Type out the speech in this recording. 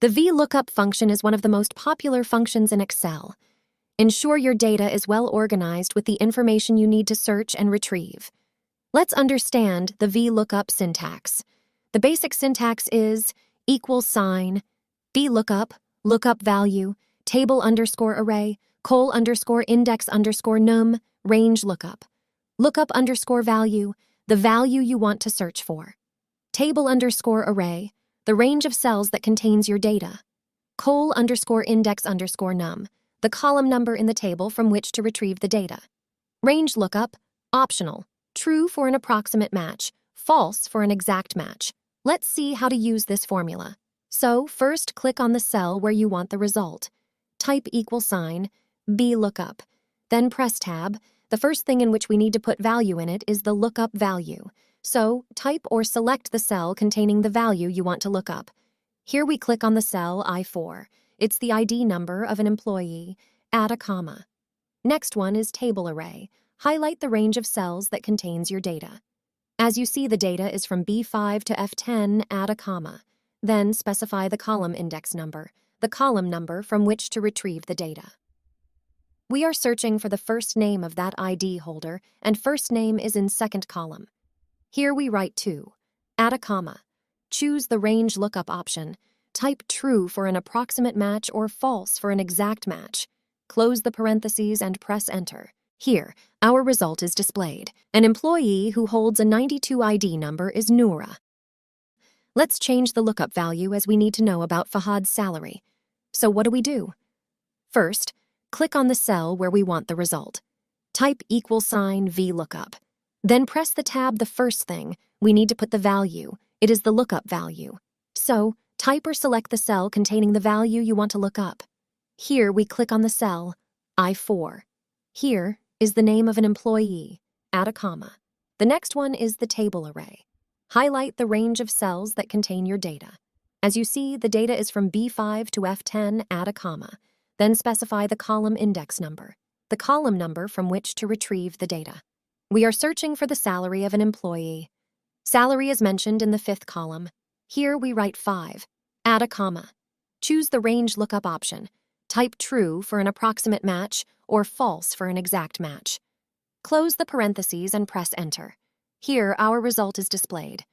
The VLOOKUP function is one of the most popular functions in Excel. Ensure your data is well organized with the information you need to search and retrieve. Let's understand the VLOOKUP syntax. The basic syntax is =, VLOOKUP, lookup value, table underscore array, col underscore index underscore num, range lookup. Lookup underscore value, the value you want to search for. Table underscore array, the range of cells that contains your data. Col underscore index underscore num, the column number in the table from which to retrieve the data. Range lookup, optional, true for an approximate match, false for an exact match. Let's see how to use this formula. So, first click on the cell where you want the result. Type =, VLOOKUP. Then press Tab. The first thing in which we need to put value in it is the lookup value. So, type or select the cell containing the value you want to look up. Here we click on the cell I4. It's the ID number of an employee. Add a comma. Next one is table array. Highlight the range of cells that contains your data. As you see, the data is from B5 to F10, add a comma. Then specify the column index number, the column number from which to retrieve the data. We are searching for the first name of that ID holder, and first name is in second column. Here we write 2. Add a comma. Choose the range lookup option. Type true for an approximate match or false for an exact match. Close the parentheses and press enter. Here, our result is displayed. An employee who holds a 92 ID number is Noura. Let's change the lookup value as we need to know about Fahad's salary. So what do? First, click on the cell where we want the result. Type =, VLOOKUP. Then press the tab. The first thing, we need to put the value. It is the lookup value. So, type or select the cell containing the value you want to look up. Here we click on the cell I4. Here is the name of an employee. Add a comma. The next one is the table array. Highlight the range of cells that contain your data. As you see, the data is from B5 to F10, add a comma. Then specify the column index number, the column number from which to retrieve the data. We are searching for the salary of an employee. Salary is mentioned in the 5th column. Here we write 5. Add a comma. Choose the range lookup option. Type true for an approximate match or false for an exact match. Close the parentheses and press enter. Here, our result is displayed.